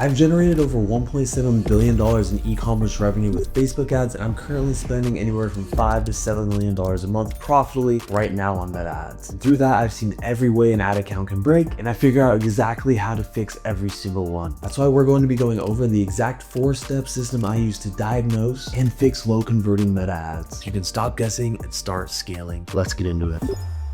I've generated over $1.7 billion in e-commerce revenue with Facebook ads, and I'm currently spending anywhere from $5 to $7 million a month profitably right now on Meta ads. And through that, I've seen every way an ad account can break, and I figure out exactly how to fix every single one. That's why we're going to be going over the exact 4-step system I use to diagnose and fix low converting Meta ads. You can stop guessing and start scaling. Let's get into it.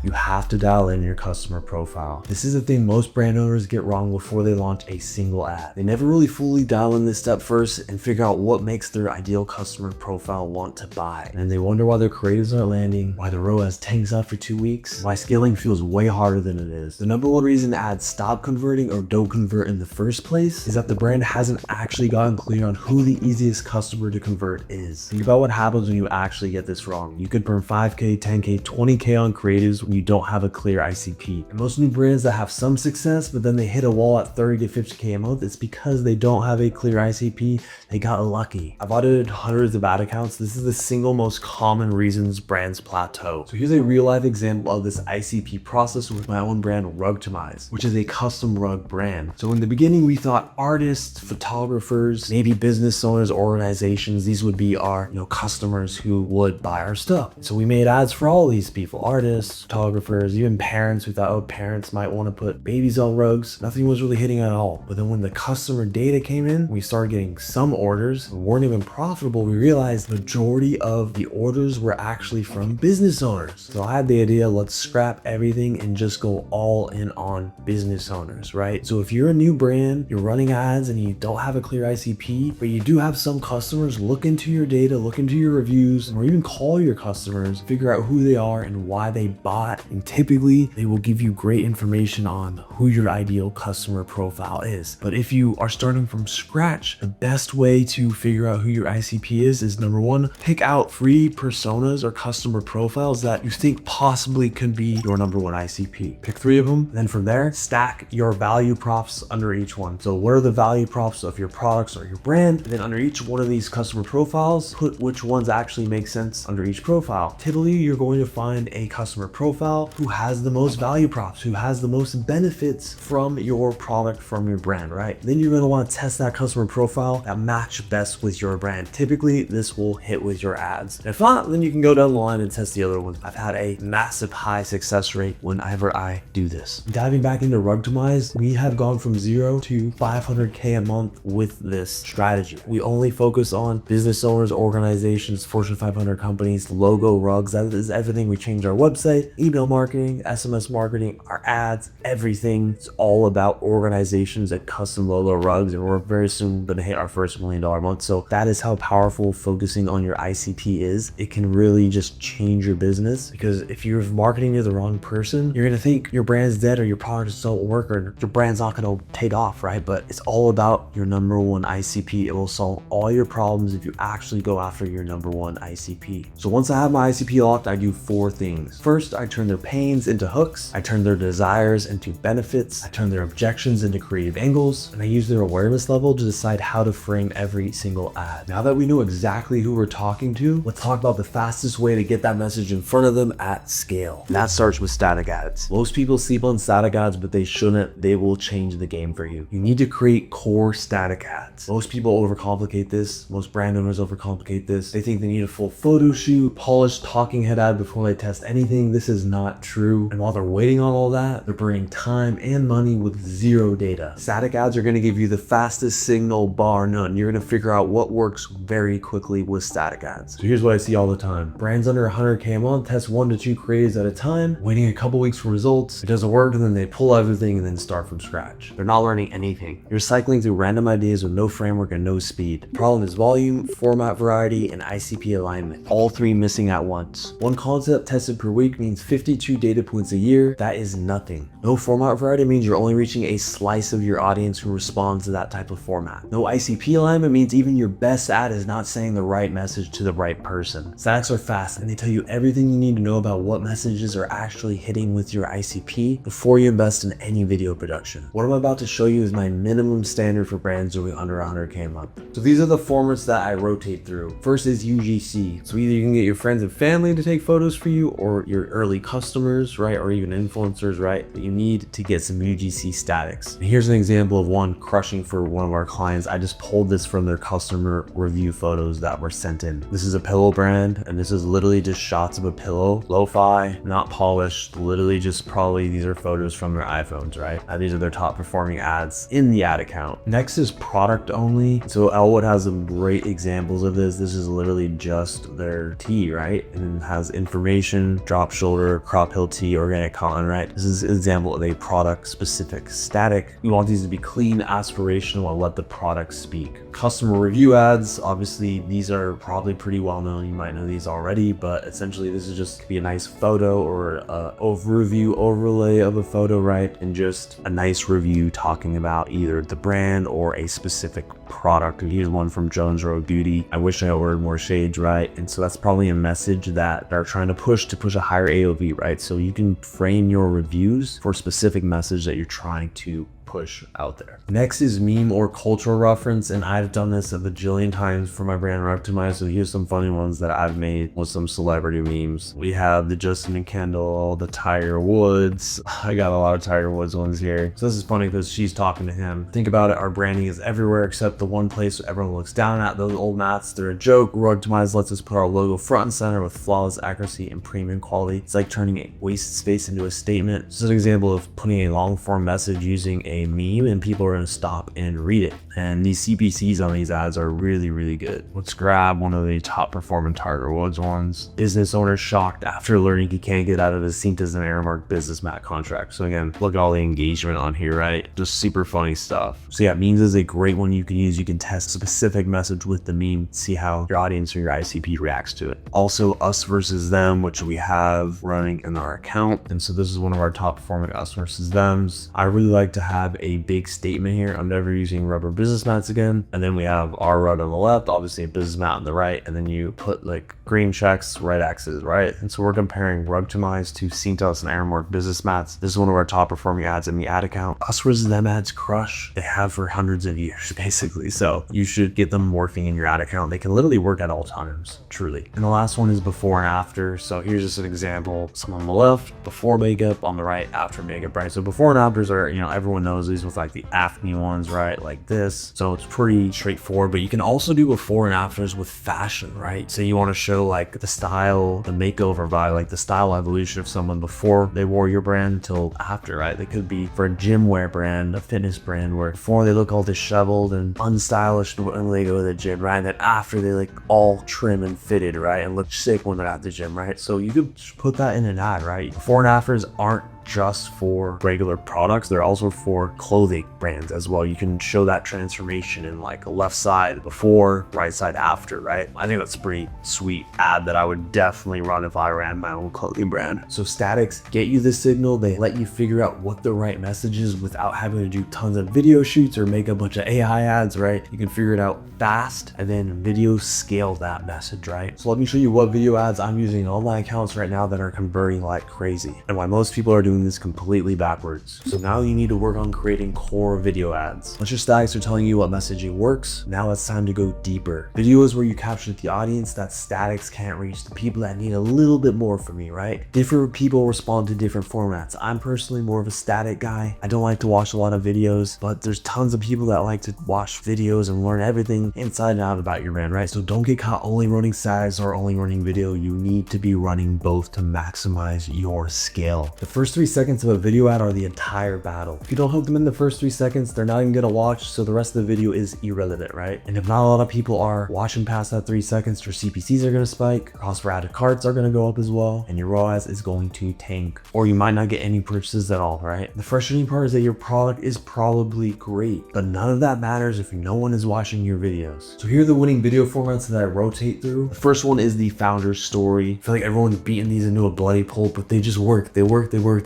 You have to dial in your customer profile. This is the thing most brand owners get wrong before they launch a single ad. They never really fully dial in this step first and figure out what makes their ideal customer profile want to buy. And they wonder why their creatives aren't landing, why the ROAS tanks after 2 weeks, why scaling feels way harder than it is. The number one reason ads stop converting or don't convert in the first place is that the brand hasn't actually gotten clear on who the easiest customer to convert is. Think about what happens when you actually get this wrong. You could burn 5K, 10K, 20K on creatives when you don't have a clear ICP. And most new brands that have some success, but then they hit a wall at 30 to 50K a month, it's because they don't have a clear ICP. They got lucky. I've audited hundreds of ad accounts. This is the single most common reasons brands plateau. So here's a real life example of this ICP process with my own brand, Rugtimize, which is a custom rug brand. So in the beginning, we thought artists, photographers, maybe business owners, organizations, these would be our customers who would buy our stuff. So we made ads for all these people, artists, photographers, even parents who thought, oh, parents might want to put babies on rugs. Nothing was really hitting at all. But then when the customer data came in, we started getting some orders that weren't even profitable. We realized the majority of the orders were actually from business owners. So I had the idea, let's scrap everything and just go all in on business owners, right? So if you're a new brand, you're running ads and you don't have a clear ICP, but you do have some customers, look into your data, look into your reviews, or even call your customers, figure out who they are and why they bought. And typically they will give you great information on who your ideal customer profile is. But if you are starting from scratch, the best way to figure out who your ICP is number one, pick out 3 personas or customer profiles that you think possibly could be your number one ICP. Pick 3 of them. Then from there, stack your value props under each one. So what are the value props of your products or your brand? And then under each one of these customer profiles, put which ones actually make sense under each profile. Typically, you're going to find a customer profile who has the most value props, who has the most benefits from your product, from your brand, right? Then you're going to want to test that customer profile that match best with your brand. Typically, this will hit with your ads. And if not, then you can go down the line and test the other ones. I've had a massive high success rate whenever I do this. Diving back into Rugtimize, we have gone from 0 to 500K a month with this strategy. We only focus on business owners, organizations, Fortune 500 companies, logo rugs. That is everything. We changed our website, email marketing, SMS marketing, our ads, everything. It's all about organizations and custom logo rugs, and we're very soon going to hit our first $1 million month. So that is how powerful focusing on your ICP is. It can really just change your business, because if you're marketing to the wrong person, you're going to think your brand's dead or your products don't work or your brand's not going to take off, right? But it's all about your number one ICP. It will solve all your problems if you actually go after your number one ICP. So once I have my ICP locked, I do 4 things. First, I turn their pains into hooks. I turn their desires into benefits. I turn their objections into creative angles. And I use their awareness level to decide how to frame every single ad. Now that we know exactly who we're talking to, let's talk about the fastest way to get that message in front of them at scale. And that starts with static ads. Most people sleep on static ads, but they shouldn't. They will change the game for you. You need to create core static ads. Most people overcomplicate this. Most brand owners overcomplicate this. They think they need a full photo shoot, polished talking head ad before they test anything. This is not true. And while they're waiting on all that, they're burning time and money with zero data. Static ads are going to give you the fastest signal bar none. You're going to figure out what works very quickly with static ads. So here's what I see all the time. Brands under 100K a month test 1 to 2 creatives at a time, waiting a couple weeks for results. It doesn't work, and then they pull everything and then start from scratch. They're not learning anything. You're cycling through random ideas with no framework and no speed. The problem is volume, format variety, and ICP alignment. All 3 missing at once. One concept tested per week means 52 data points a year. That is nothing. No format variety means you're only reaching a slice of your audience who responds to that type of format. No ICP alignment means even your best ad is not saying the right message to the right person. Statics are fast, and they tell you everything you need to know about what messages are actually hitting with your ICP before you invest in any video production. What I'm about to show you is my minimum standard for brands doing under 100K a month. So these are the formats that I rotate through. First is UGC. So either you can get your friends and family to take photos for you, or your early customers, right, or even influencers, right, but you need to get some UGC statics. And here's an example of one crushing for one of our clients. I just pulled this from their customer review photos that were sent in. This is a pillow brand, and this is literally just shots of a pillow, lo-fi, not polished, literally just probably these are photos from their iPhones, right? And these are their top performing ads in the ad account. Next is product only. So Elwood has some great examples of this. This is literally just their tee, right? And it has information, drop shoulder, crop hill tee, organic cotton, right? This is an example of a product specific static. We want these to be clean, aspirational, and let the product speak. Customer review ads, obviously these are probably pretty well known. You might know these already, but essentially this is just be a nice photo or a overview overlay of a photo, right? And just a nice review talking about either the brand or a specific product. And here's one from Jones Road Beauty. I wish I ordered more shades, right? And so that's probably a message that they're trying to push a higher AOV, right? So you can frame your reviews for a specific message that you're trying to push out there. Next is meme or cultural reference, and I've done this a bajillion times for my brand Optimize. So here's some funny ones that I've made with some celebrity memes. We have the Justin and Kendall, the Tiger Woods. I got a lot of Tiger Woods ones here. So this is funny because she's talking to him. Think about it, our branding is everywhere except the one place everyone looks down at. Those old mats, they're a joke. Optimize lets us put our logo front and center with flawless accuracy and premium quality. It's like turning a wasted space into a statement. This is an example of putting a long form message using a meme, and people are going to stop and read it. And these CPCs on these ads are really good. Let's grab one of the top performing Tiger Woods ones. Business owner shocked after learning he can't get out of his Cintas and Aramark business mat contract. So again, look at all the engagement on here, right? Just super funny stuff. So yeah, memes is a great one you can use. You can test a specific message with the meme, see how your audience or your ICP reacts to it. Also, us versus them, which we have running in our account. And so this is one of our top performing us versus thems. I really like to have a big statement here. I'm never using rubber business mats again. And then we have our rod on the left, obviously a business mat on the right, and then you put like green checks, right X's, right? And so we're comparing Rugtimize to Cintas and Aramark business mats. This is one of our top performing ads in the ad account. Us versus them ads crush. They have for hundreds of years, basically. So you should get them working in your ad account. They can literally work at all times, truly. And the last one is before and after. So here's just an example. Some on the left, before makeup, on the right, after makeup, right? So before and afters are, everyone knows these with like the acne ones, right? Like this. So it's pretty straightforward, but you can also do before and afters with fashion, right? So you want to show like the style, the makeover vibe, like the style evolution of someone before they wore your brand until after, right? They could be for a gym wear brand, a fitness brand, where before they look all disheveled and unstylish when they go to the gym, right? And then after they like all trim and fitted, right? And look sick when they're at the gym, right? So you could put that in an ad, right? Before and afters aren't just for regular products, they're also for clothing brands as well. You can show that transformation in like a left side before, right side after, right? I think that's a pretty sweet ad that I would definitely run if I ran my own clothing brand. So statics get you the signal. They let you figure out what the right message is without having to do tons of video shoots or make a bunch of AI ads, right? You can figure it out fast and then video scale that message, right? So let me show you what video ads I'm using on my accounts right now that are converting like crazy and why most people are doing this completely backwards. So now you need to work on creating core video ads. Once your statics are telling you what messaging works, now it's time to go deeper. Video is where you capture the audience that statics can't reach, the people that need a little bit more from me, right? Different people respond to different formats. I'm personally more of a static guy. I don't like to watch a lot of videos, but there's tons of people that like to watch videos and learn everything inside and out about your brand, right? So don't get caught only running statics or only running video. You need to be running both to maximize your scale. The first 3 seconds of a video ad are the entire battle. If you don't hook them in the first 3 seconds, they're not even gonna watch, so the rest of the video is irrelevant, right? And if not a lot of people are watching past that 3 seconds, your CPCs are gonna spike, cost per added carts are gonna go up as well, and your ROAS is going to tank, or you might not get any purchases at all, right? The frustrating part is that your product is probably great, but none of that matters if no one is watching your videos. So here are the winning video formats that I rotate through. The first one is the founder story. I feel like everyone's beating these into a bloody pulp, but they just work. They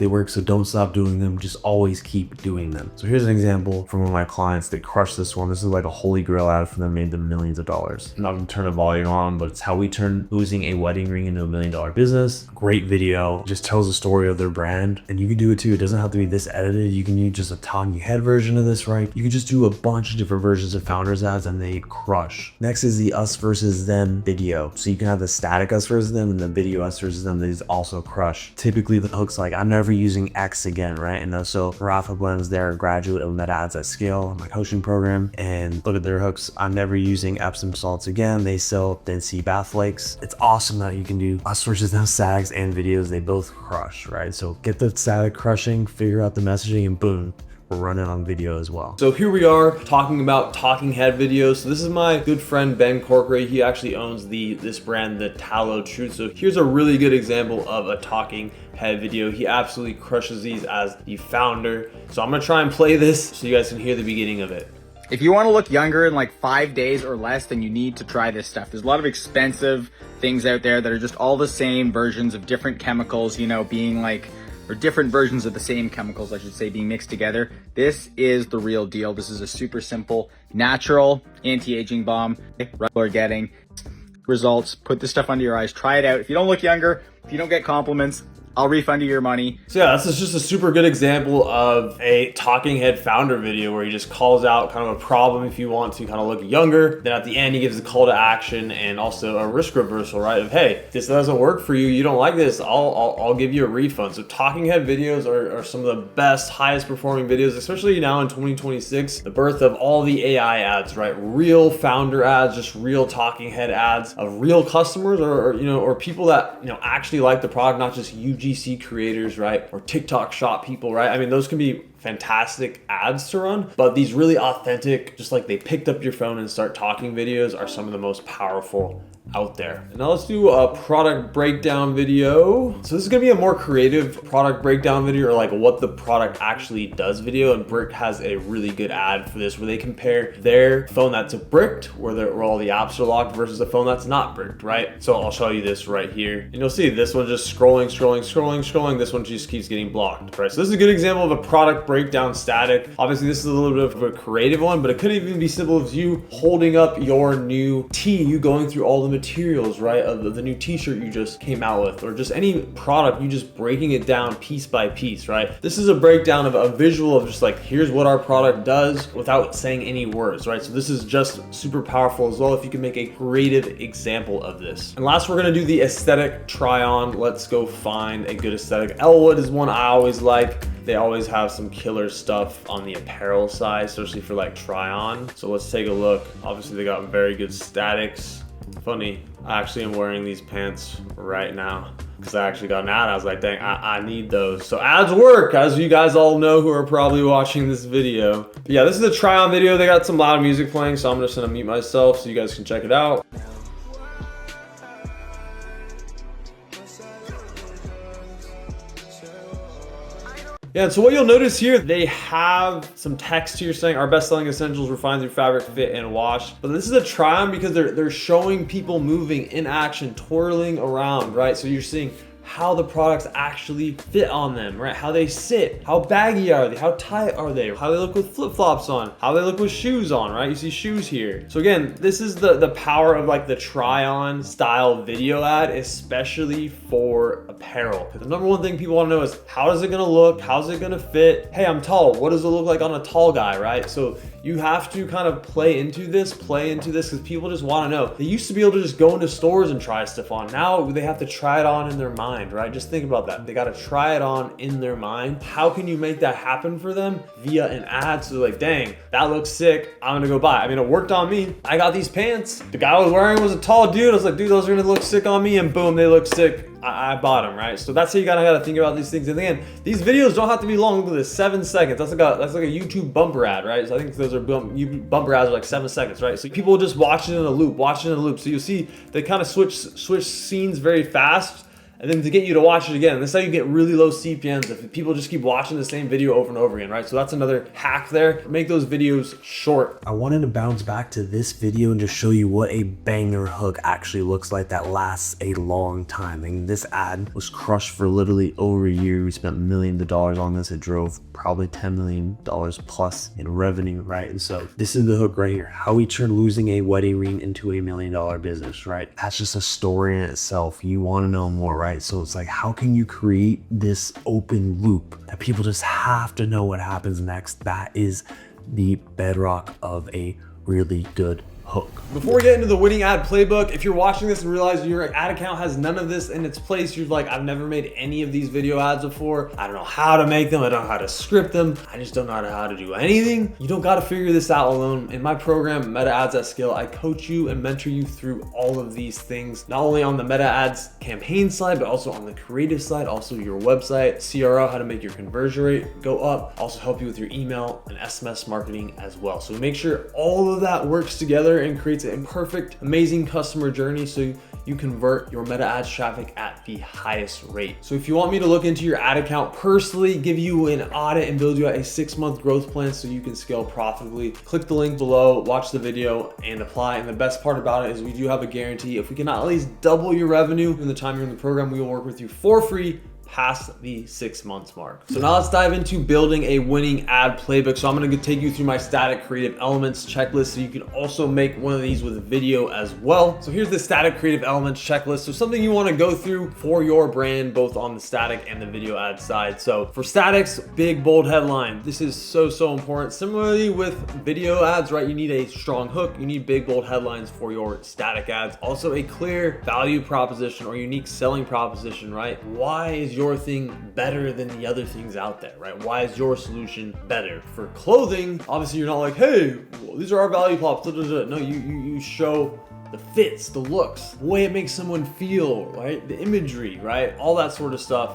they work, so don't stop doing them. Just always keep doing them. So here's an example from one of my clients that crushed this one. This is like a holy grail ad for them, made them millions of dollars. I'm not gonna turn the volume on, but it's how we turn losing a wedding ring into $1 million business. Great video, just tells the story of their brand, and you can do it too. It doesn't have to be this edited. You can use just a talking head version of this, right? You can just do a bunch of different versions of founders ads and they crush. Next is the us versus them video. So you can have the static us versus them and the video us versus them. These also crush. Typically the hook's like, I'm never using X again, right? And so Rafa Blends, they're a graduate of Meta Ads at Scale, my coaching program, and look at their hooks. I'm never using Epsom salts again. They sell Thin Sea bath flakes. It's awesome that you can do us versus them statics and videos. They both crush, right? So get the static crushing, figure out the messaging, and boom, we're running on video as well. So here we are talking about talking head videos. So this is my good friend Ben Corcoran. He actually owns this brand, the Tallow Truth. So here's a really good example of a talking head video. He absolutely crushes these as the founder. So I'm gonna try and play this so you guys can hear the beginning of it. If you want to look younger in like 5 days or less, then you need to try this stuff. There's a lot of expensive things out there that are just all the same versions of different chemicals, you know, being like, or different versions of the same chemicals, I should say, being mixed together. This is the real deal. This is a super simple, natural anti-aging balm. We're getting results. Put this stuff under your eyes. Try it out. If you don't look younger, if you don't get compliments, I'll refund you your money. So yeah, this is just a super good example of a talking head founder video where he just calls out kind of a problem if you want to kind of look younger. Then at the end, he gives a call to action and also a risk reversal, right? Of, hey, this doesn't work for you. You don't like this. I'll give you a refund. So talking head videos are some of the best, highest performing videos, especially now in 2026, the birth of all the AI ads, right? Real founder ads, just real talking head ads of real customers or people that, actually like the product, not just UGC creators, right? Or TikTok shop people, right? I mean, those can be fantastic ads to run, but these really authentic, just like they picked up your phone and start talking videos are some of the most powerful out there. And now let's do a product breakdown video. So this is gonna be a more creative product breakdown video, or like what the product actually does video. And Brick has a really good ad for this where they compare their phone that's bricked, where all the apps are locked, versus a phone that's not bricked, right? So I'll show you this right here. And you'll see this one just scrolling. This one just keeps getting blocked, right? So this is a good example of a product breakdown static. Obviously this is a little bit of a creative one, but it could even be simple as you holding up your new tee, you going through all the materials, right, of the new t-shirt you just came out with, or just any product, you just breaking it down piece by piece, right? This is a breakdown of a visual of just like, here's what our product does without saying any words, right? So this is just super powerful as well if you can make a creative example of this. And last, we're gonna do the aesthetic try on. Let's go find a good aesthetic. Elwood is one I always like. They always have some killer stuff on the apparel side, especially for like try on. So let's take a look. Obviously they got very good statics. Funny, I actually am wearing these pants right now because I actually got an ad. I was like, dang, I need those. So ads work, as you guys all know who are probably watching this video. But yeah, this is a try on video. They got some loud music playing, so I'm just gonna mute myself so you guys can check it out. Yeah, so what you'll notice here, they have some text here saying our best-selling essentials refined through fabric, fit, and wash. But this is a try-on because they're showing people moving in action, twirling around, right? So you're seeing how the products actually fit on them, right? How they sit, how baggy are they, how tight are they, how they look with flip-flops on, how they look with shoes on, right? You see shoes here. So again, this is the power of like the try-on style video ad, especially for apparel. The number one thing people want to know is, how is it gonna look? How's it gonna fit? Hey, I'm tall. What does it look like on a tall guy, right? So you have to kind of play into this because people just want to know. They used to be able to just go into stores and try stuff on. Now they have to try it on in their mind, right? Just think about that. They got to try it on in their mind. How can you make that happen for them? Via an ad. So they're like, dang, that looks sick. I'm gonna go buy it. I mean, it worked on me. I got these pants. The guy I was wearing was a tall dude. I was like, dude, those are gonna look sick on me. And boom, they look sick. I bought them, right? So that's how you gotta think about these things. And again, these videos don't have to be long. Look at this, 7 seconds. That's like a YouTube bumper ad, right? So I think those are bumper ads are like 7 seconds, right? So people just watch it in a loop, So you'll see they kind of switch scenes very fast. and then to get you to watch it again. This is how you get really low CPMs if people just keep watching the same video over and over again, right? So that's another hack there. Make those videos short. I wanted to bounce back to this video and just show you what a banger hook actually looks like that lasts a long time. And this ad was crushed for literally over a year. We spent millions of dollars on this. It drove probably $10 million plus in revenue, right? And so this is the hook right here. How we turned losing a wedding ring into $1 million business, right? That's just a story in itself. You want to know more, right? So it's like, how can you create this open loop that people just have to know what happens next? That is the bedrock of a really good hook. Before we get into the winning ad playbook, if you're watching this and realize your ad account has none of this in its place, you're like, I've never made any of these video ads before. I don't know how to make them. I don't know how to script them. I just don't know how to do anything. You don't got to figure this out alone. In my program, Meta Ads at Scale, I coach you and mentor you through all of these things, not only on the Meta Ads campaign side, but also on the creative side, also your website, CRO, how to make your conversion rate go up, also help you with your email and SMS marketing as well. So make sure all of that works together and creates a perfect, amazing customer journey so you convert your Meta Ads traffic at the highest rate. So if you want me to look into your ad account personally, give you an audit and build you out a 6-month growth plan so you can scale profitably, click the link below, watch the video and apply. And the best part about it is we do have a guarantee. If we can at least double your revenue in the time you're in the program, we will work with you for free past the 6 months mark. So now let's dive into building a winning ad playbook. So I'm going to take you through my static creative elements checklist so you can also make one of these with video as well. So here's the static creative elements checklist. So something you want to go through for your brand, both on the static and the video ad side. So for statics, big bold headline. This is so important. Similarly with video ads, right? You need a strong hook. You need big bold headlines for your static ads. Also a clear value proposition or unique selling proposition, right? Why is your thing better than the other things out there, right? Why is your solution better? For clothing, obviously you're not like, hey, well, these are our value props. No, you show the fits, the looks, the way it makes someone feel, right? The imagery, right? All that sort of stuff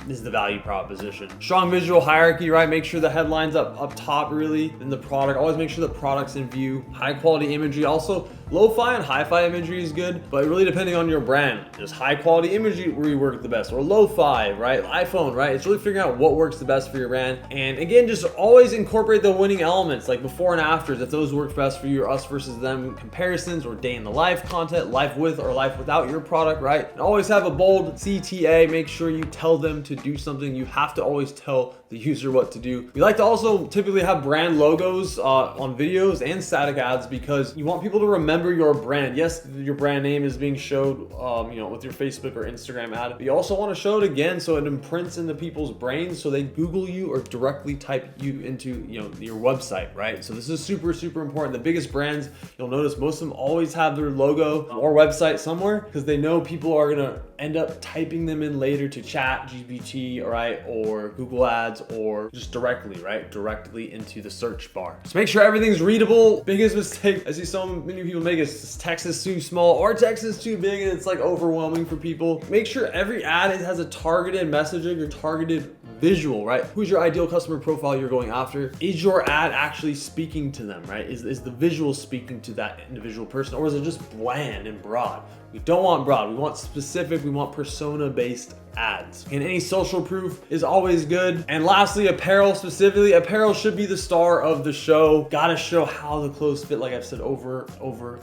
is the value proposition. Strong visual hierarchy, right? Make sure the headline's up top really, then the product. Always make sure the product's in view. High quality imagery. Also, lo-fi and hi-fi imagery is good, but really depending on your brand, there's high quality imagery where you work the best, or lo-fi, right? iPhone, right? It's really figuring out what works the best for your brand. And again, just always incorporate the winning elements, like before and afters, if those work best for you, or us versus them comparisons, or day in the life content, life with or life without your product, right? And always have a bold CTA. Make sure you tell them to do something. You have to always tell the user what to do. We like to also typically have brand logos on videos and static ads because you want people to remember your brand. Yes, your brand name is being showed, with your Facebook or Instagram ad. But you also want to show it again so it imprints into people's brains so they Google you or directly type you into your website, right? So this is super important. The biggest brands, you'll notice most of them always have their logo or website somewhere because they know people are gonna end up typing them in later to Chat GPT, right, or Google Ads, or just directly into the search bar. So make sure everything's readable. Biggest mistake I see so many people make is text is too small or text is too big and it's like overwhelming for people. Make sure every ad has a targeted messaging or targeted visual, right? Who's your ideal customer profile you're going after? Is your ad actually speaking to them, right? Is the visual speaking to that individual person, or is it just bland and broad? We don't want broad, we want specific, we want persona-based ads. And any social proof is always good. And lastly, apparel specifically. Apparel should be the star of the show. Gotta show how the clothes fit, like I've said over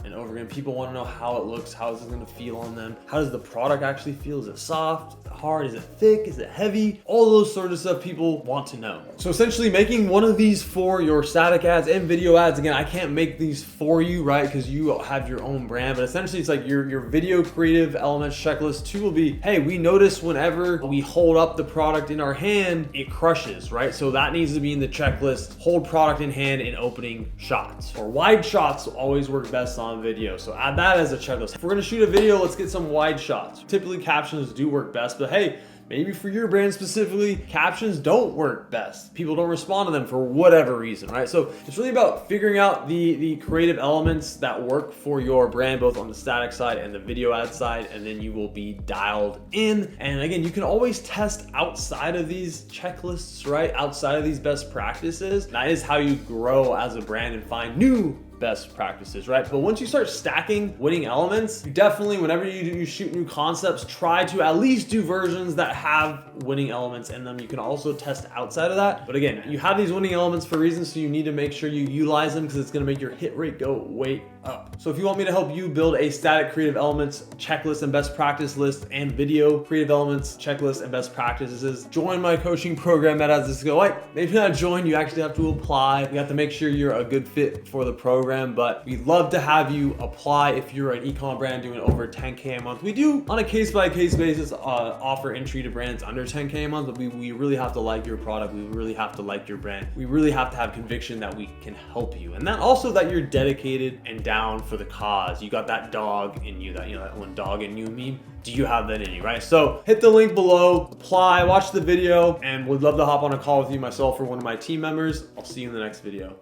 and over again. People want to know how it looks, how is it gonna feel on them? How does the product actually feel? Is it soft? Is it hard? Is it thick? Is it heavy? All those sort of stuff people want to know. So essentially making one of these for your static ads and video ads. Again, I can't make these for you, right? Because you have your own brand, but essentially it's like your video creative elements checklist 2 will be, hey, we notice whenever we hold up the product in our hand, it crushes, right? So that needs to be in the checklist. Hold product in hand in opening shots, or wide shots always work best on video. So add that as a checklist. If we're gonna shoot a video, let's get some wide shots. Typically captions do work best, but hey, maybe for your brand specifically, captions don't work best. People don't respond to them for whatever reason, right? So it's really about figuring out the creative elements that work for your brand, both on the static side and the video ad side, and then you will be dialed in. And again, you can always test outside of these checklists, right? Outside of these best practices. That is how you grow as a brand and find new best practices, right? But once you start stacking winning elements, you definitely, whenever you shoot new concepts, try to at least do versions that have winning elements in them. You can also test outside of that. But again, you have these winning elements for reasons, so you need to make sure you utilize them because it's going to make your hit rate go way up. So if you want me to help you build a static creative elements checklist and best practice list and video creative elements checklist and best practices, join my coaching program that has this go. Like, maybe not join, you actually have to apply. You have to make sure you're a good fit for the program, but we'd love to have you apply if you're an e-com brand doing over 10K a month. We do on a case-by-case basis offer entry to brands under 10K a month, but we really have to like your product. We really have to like your brand. We really have to have conviction that we can help you. And that also that you're dedicated and down for the cause. You got that dog in you, that one dog in you meme. Do you have that in you, right? So hit the link below, apply, watch the video, and would love to hop on a call with you, myself or one of my team members. I'll see you in the next video.